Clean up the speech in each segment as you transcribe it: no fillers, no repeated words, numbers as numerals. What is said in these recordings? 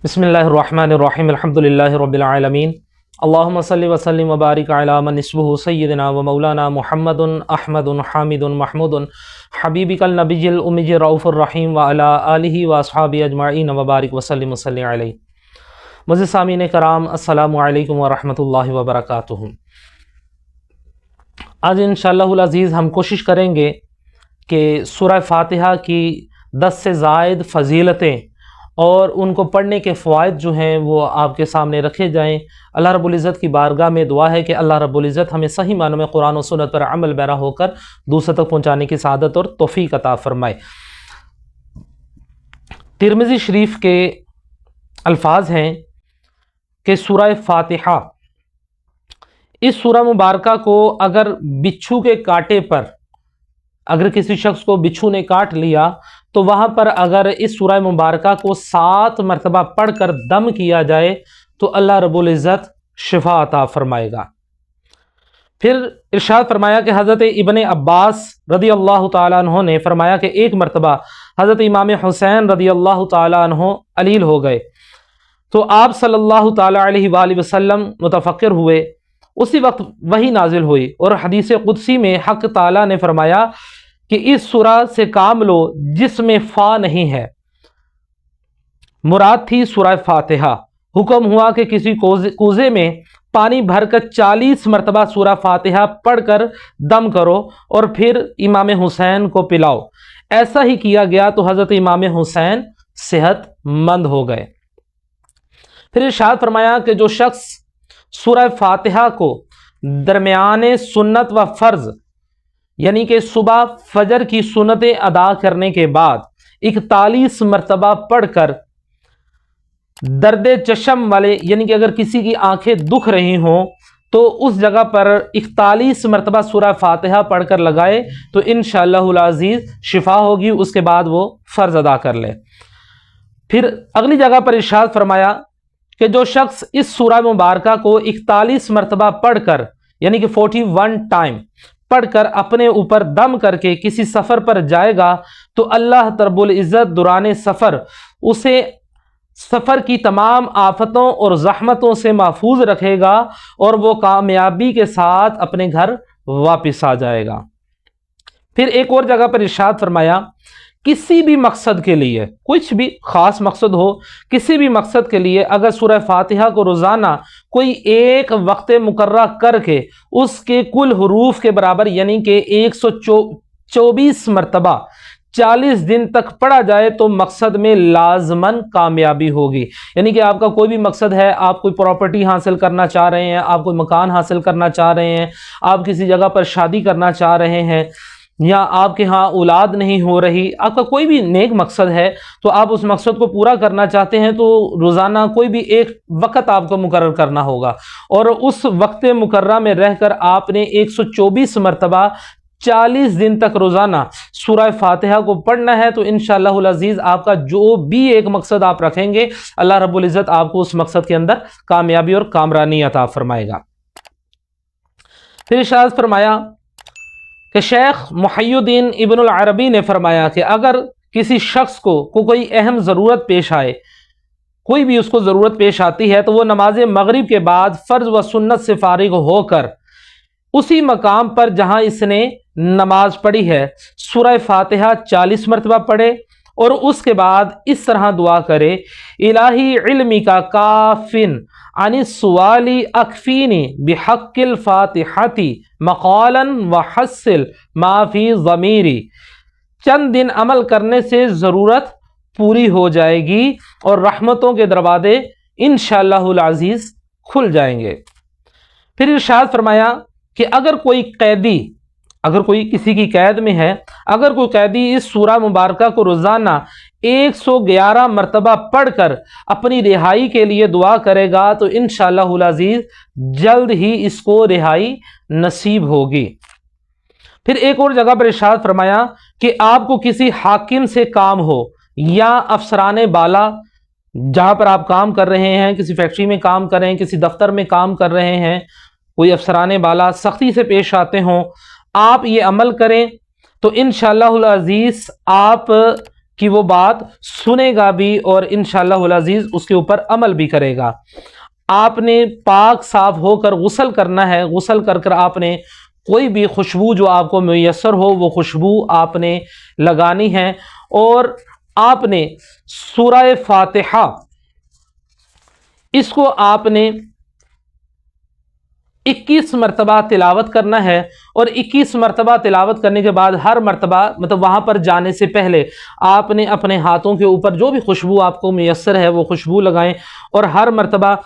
बिस्मिल्लाहिर्रहमानिर्रहीम अल्हम्दुलिल्लाहि रब्बिल आलमीन अल्लाहुम्मा सल्लि व सल्लिम व बारिक अला मन इस्मुहु सय्यिदना व मौलाना मुहम्मदुन अहमदुन हामिदुन महमूदुन हबीबिकल नबिय्युल उम्मी रऊफुर रहीम व अला आलिहि व अस्हाबि अजमाइन व बारिक व सल्लिम व सल्लि अलैहि। मुअज़्ज़िज़ सामीन कराम, अस्सलामु अलैकुम व रहमतुल्लाहि व बरकातुहू। आज इंशाअल्लाहुल अज़ीज़ हम कोशिश करेंगे कि सूरह फातिहा की 10 से ज़ायद फ़ज़ीलतें और उनको पढ़ने के फ़वाइद जो हैं वो आपके सामने रखे जाएं। अल्लाह रब्बुल इज़्ज़त की बारगाह में दुआ है कि अल्लाह रब्बुल इज़्ज़त हमें सही मानों में कुरान और सुन्नत पर अमल पैरा होकर दूसरों तक पहुँचाने की सआदत और तौफ़ीक़ अता फ़रमाए। तिरमिज़ी शरीफ के अल्फाज हैं कि सूरह फातिहा, इस सूरह मुबारका को अगर बिच्छू के कांटे पर, अगर किसी शख्स को बिच्छू ने काट लिया तो वहाँ पर अगर इस सूरह मुबारका को 7 मरतबा पढ़कर दम किया जाए तो अल्लाह रब्बुल इज़्ज़त शिफा अता फरमाएगा। फिर इरशाद फरमाया कि हज़रत इब्ने अब्बास रदी अल्लाह ताला अन्हो ने फरमाया कि एक मरतबा हज़रत इमाम हुसैन रदी अल्लाह ताला अन्हो अलील हो गए तो आप सल्लल्लाहु ताला अलैहि वसल्लम मुतफक्किर हुए। उसी वक्त वही नाजिल हुई और हदीस कुदसी में हक़ ताला ने फरमाया कि इस सूरह से काम लो जिसमें फ़ा नहीं है। मुराद थी सूरह फातिहा। हुक्म हुआ कि किसी कूज़े में पानी भरकर 40 मरतबा सूरह फातिहा पढ़कर दम करो और फिर इमाम हुसैन को पिलाओ। ऐसा ही किया गया तो हज़रत इमाम हुसैन सेहतमंद हो गए। फिर इरशाद फरमाया कि जो शख्स सूरह फातिहा को दरमियाने सुन्नत व फ़र्ज़ यानी कि सुबह फजर की सुन्नतें अदा करने के बाद 41 मरतबा पढ़कर दर्द चशम वाले, यानी कि अगर किसी की आंखें दुख रही हों तो उस जगह पर 41 मरतबा सूरह फातिहा पढ़कर लगाए तो इंशाअल्लाहुल अज़ीज़ शिफा होगी। उसके बाद वो फ़र्ज़ अदा कर ले। फिर अगली जगह पर इरशाद फरमाया कि जो शख्स इस सूरह मुबारका को 41 मरतबा पढ़कर यानी कि 41 टाइम पढ़कर अपने ऊपर दम करके किसी सफ़र पर जाएगा तो अल्लाह रब्बुल इज़्ज़त दुराने सफ़र उसे सफ़र की तमाम आफतों और ज़हमतों से महफूज रखेगा और वो कामयाबी के साथ अपने घर वापस आ जाएगा। फिर एक और जगह पर इरशाद फरमाया किसी भी मकसद के लिए, कुछ भी ख़ास मकसद हो, किसी भी मकसद के लिए अगर सूरह फातिहा को रोज़ाना कोई एक वक्त मुकर्रर करके उसके कुल हुरूफ के बराबर यानी कि 124 मरतबा 40 दिन तक पढ़ा जाए तो मकसद में लाजमन कामयाबी होगी। यानी कि आपका कोई भी मकसद है, आप कोई प्रॉपर्टी हासिल करना चाह रहे हैं, आप कोई मकान हासिल करना चाह रहे हैं, आप किसी जगह पर शादी करना चाह रहे हैं या आपके यहाँ औलाद नहीं हो रही, आपका कोई भी नेक मकसद है तो आप उस मकसद को पूरा करना चाहते हैं तो रोज़ाना कोई भी एक वक़्त आपको मुकर्रर करना होगा और उस वक्त मुकर्रर में रहकर आपने 124 मरतबा 40 दिन तक रोज़ाना सूरह फातिहा को पढ़ना है। तो इंशाअल्लाहुल अज़ीज़ आपका जो भी एक मकसद आप रखेंगे अल्लाह रब्बुल इज़्ज़त आपको उस मकसद के अंदर कामयाबी और कामरानी अता फरमाएगा। फिर इरशाद फरमाया कि शेख मुहय्यिद्दीन इब्नुल अरबी ने फरमाया कि अगर किसी शख्स को कोई अहम ज़रूरत पेश आए, कोई भी उसको ज़रूरत पेश आती है तो वो नमाज मगरिब के बाद फ़र्ज़ व सुन्नत से फारिग होकर उसी मकाम पर जहाँ इसने नमाज पढ़ी है सूरह फातिहा 40 मरतबा पढ़े और उसके बाद इस तरह दुआ करे, इलाही इल्मी का काफिन अनिस सुवाली अकफीनी बिहक्किल फातिहाती मक़ालन व हस्सिल माफ़ी ज़मीरी। चंद दिन अमल करने से ज़रूरत पूरी हो जाएगी और रहमतों के दरवाज़े इंशाअल्लाहुल अज़ीज़ खुल जाएंगे। फिर इरशाद फरमाया कि अगर कोई कैदी, अगर कोई किसी की कैद में है, अगर कोई कैदी इस सूरह मुबारका को रोज़ाना 111 मरतबा पढ़कर अपनी रिहाई के लिए दुआ करेगा तो इंशाअल्लाहुल अज़ीज़ जल्द ही इसको रिहाई नसीब होगी। फिर एक और जगह पर इरशाद फरमाया कि आपको किसी हाकिम से काम हो या अफसराने बाला, जहाँ पर आप काम कर रहे हैं, किसी फैक्ट्री में काम कर रहे हैं, किसी दफ्तर में काम कर रहे हैं, कोई अफसराने बाला सख्ती से पेश आते हों, आप ये अमल करें तो इंशाअल्लाहुल अज़ीज़ आप कि वो बात सुनेगा भी और इंशाअल्लाह अज़ीज़ उसके ऊपर अमल भी करेगा। आपने पाक साफ होकर गुस्ल करना है। गुस्ल कर कर आपने कोई भी खुशबू जो आपको मुयस्सर हो वो खुशबू आपने लगानी है और आपने सूरह फातिहा इसको आपने 21 मरतबा तिलावत करना है और 21 मरतबा तिलावत करने के बाद हर मरतबा मतलब वहाँ पर जाने से पहले आपने अपने हाथों के ऊपर जो भी खुशबू आपको मुयस्सर है वो खुशबू लगाएं और हर मरतबा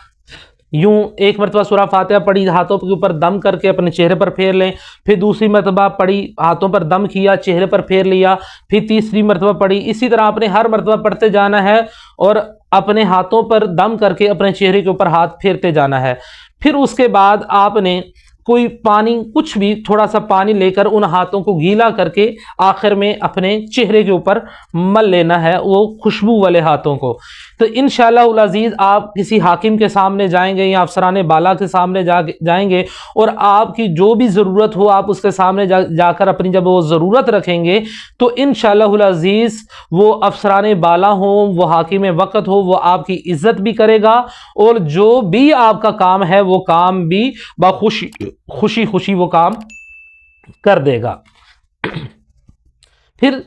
यूं एक मरतबा सूरह फातिहा पढ़ी, हाथों के ऊपर दम करके अपने चेहरे पर फेर लें, फिर दूसरी मरतबा पढ़ी, हाथों पर दम किया, चेहरे पर फेर लिया, फिर तीसरी मरतबा पढ़ी। इसी तरह आपने हर मरतबा पढ़ते जाना है और अपने हाथों पर दम करके अपने चेहरे के ऊपर हाथ फेरते जाना है। फिर उसके बाद आपने कोई पानी कुछ भी थोड़ा सा पानी लेकर उन हाथों को गीला करके आखिर में अपने चेहरे के ऊपर मल लेना है वो खुशबू वाले हाथों को। तो इंशाअल्लाह अज़ीज़ आप किसी हाकिम के सामने जाएंगे या अफसरान बाला के सामने जाएंगे और आपकी जो भी ज़रूरत हो आप उसके सामने जाकर अपनी जब वो ज़रूरत रखेंगे तो इंशाअल्लाह अज़ीज़ वो अफसरान बाला हो वो हाकिम वक़्त हो वो आपकी इज़्ज़त भी करेगा और जो भी आपका काम है वो काम भी खुशी खुशी वो काम कर देगा। फिर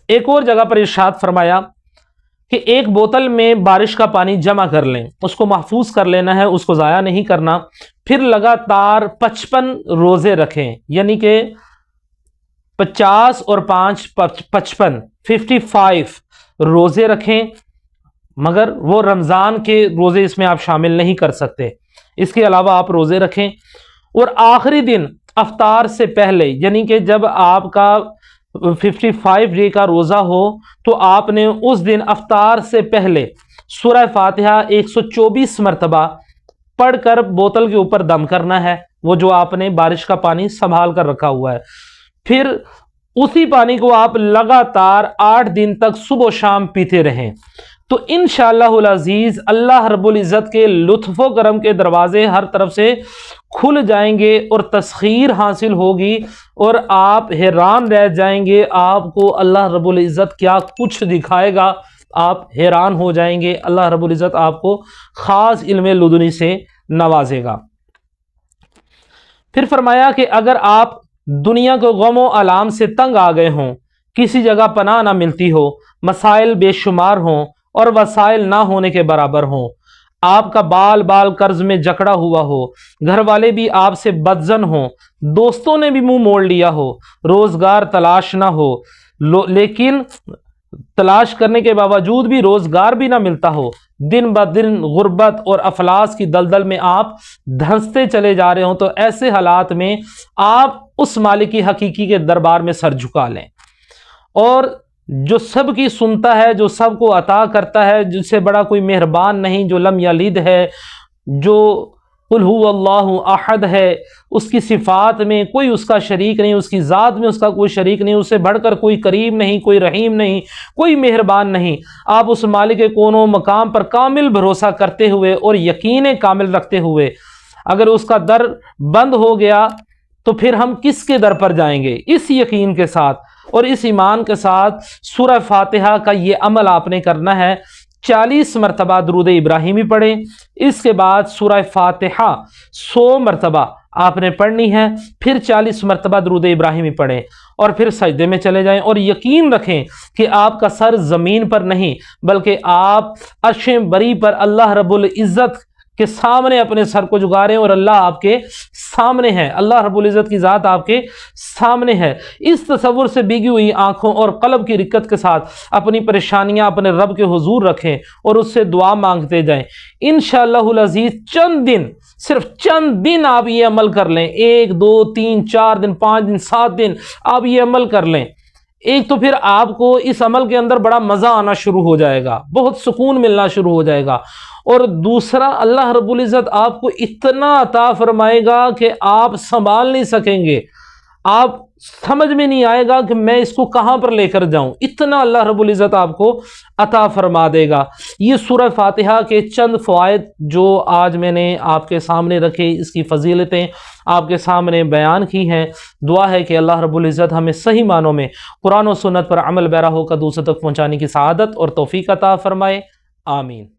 एक और जगह पर इरशाद फरमाया कि एक बोतल में बारिश का पानी जमा कर लें, उसको महफूज कर लेना है, उसको ज़ाया नहीं करना। फिर लगातार 55 रोज़े रखें, यानी कि 50 और 5 55 55 रोज़े रखें, मगर वो रमज़ान के रोज़े इसमें आप शामिल नहीं कर सकते। इसके अलावा आप रोज़े रखें और आखिरी दिन अफ्तार से पहले यानी कि जब आपका 55 डे का रोज़ा हो तो आपने उस दिन अफ्तार से पहले सूरह फातिहा 124 मरतबा पढ़कर बोतल के ऊपर दम करना है, वो जो आपने बारिश का पानी संभाल कर रखा हुआ है। फिर उसी पानी को आप लगातार 8 दिन तक सुबह शाम पीते रहें तो इंशाअल्लाह अज़ीज़ अल्लाह रब्बुल इज़्ज़त के लुत्फ़ व करम के दरवाज़े हर तरफ से खुल जाएंगे और तस्खीर हासिल होगी और आप हैरान रह जाएंगे। आपको अल्लाह रब्बुल इज़्ज़त क्या कुछ दिखाएगा, आप हैरान हो जाएंगे। अल्लाह रब्बुल इज़्ज़त आपको ख़ास इल्म लुदुनी से नवाजेगा। फिर फरमाया कि अगर आप दुनिया को गम व आलाम से तंग आ गए हों, किसी जगह पनाह ना मिलती हो, मसाइल बेशुमार हों और वसाइल ना होने के बराबर हों, आपका बाल बाल कर्ज में जकड़ा हुआ हो, घर वाले भी आपसे बदजन हों, दोस्तों ने भी मुंह मोड़ लिया हो, रोजगार तलाश ना हो, लेकिन तलाश करने के बावजूद भी रोजगार भी ना मिलता हो, दिन ब दिन गुर्बत और अफलास की दलदल में आप धंसते चले जा रहे हो, तो ऐसे हालात में आप उस मालिक की हकीकी के दरबार में सर झुका लें और जो सब की सुनता है, जो सबको अता करता है, जिससे बड़ा कोई मेहरबान नहीं, जो लम यलिद है, जो कुल हुवल्लाहु अहद है, उसकी सिफ़ात में कोई उसका शरीक नहीं, उसकी ज़ात में उसका कोई शरीक नहीं, उससे बढ़कर कोई करीम नहीं, कोई रहीम नहीं, कोई मेहरबान नहीं। आप उस मालिक के कोनो मकाम पर कामिल भरोसा करते हुए और यकीन कामिल रखते हुए अगर उसका दर बंद हो गया तो फिर हम किसके दर पर जाएंगे? इस यकीन के साथ और इस ईमान के साथ सूरह फातिहा का ये अमल आपने करना है। 40 मरतबा दुरूद इब्राहिमी पढ़ें, इसके बाद सूरह फातिहा 100 मरतबा आपने पढ़नी है, फिर 40 मरतबा दुरूद इब्राहिमी पढ़ें और फिर सजदे में चले जाएं और यकीन रखें कि आपका सर ज़मीन पर नहीं बल्कि आप अर्श बरी पर अल्लाह रब्बुल इज़्ज़त के सामने अपने सर को झुका रहे हैं और अल्लाह आपके सामने है, अल्लाह रब्बुल इज़्ज़त की ज़ात आपके सामने है। इस तसव्वुर से भीगी हुई आंखों और कल्ब की रिक्कत के साथ अपनी परेशानियां अपने रब के हुजूर रखें और उससे दुआ मांगते जाएं। इंशाअल्लाहुल अज़ीज़ चंद दिन, सिर्फ चंद दिन आप ये अमल कर लें, 1 2 3 4 दिन 5 दिन 7 दिन आप ये अमल कर लें। एक तो फिर आपको इस अमल के अंदर बड़ा मज़ा आना शुरू हो जाएगा, बहुत सुकून मिलना शुरू हो जाएगा, और दूसरा अल्लाह रब्बुल इज़्ज़त आपको इतना अता फरमाएगा कि आप संभाल नहीं सकेंगे। آپ سمجھ میں نہیں آئے گا کہ میں اس کو کہاں پر لے کر جاؤں، اتنا اللہ رب العزت آپ کو عطا فرما دے گا۔ یہ سورہ فاتحہ کے چند فوائد جو آج میں نے آپ کے سامنے رکھے، اس کی فضیلتیں آپ کے سامنے بیان کی ہیں۔ دعا ہے کہ اللہ رب العزت ہمیں صحیح معنوں میں قرآن و سنت پر عمل پیرا ہو کر دوسروں تک پہنچانے کی سعادت اور توفیق عطا فرمائے، آمین۔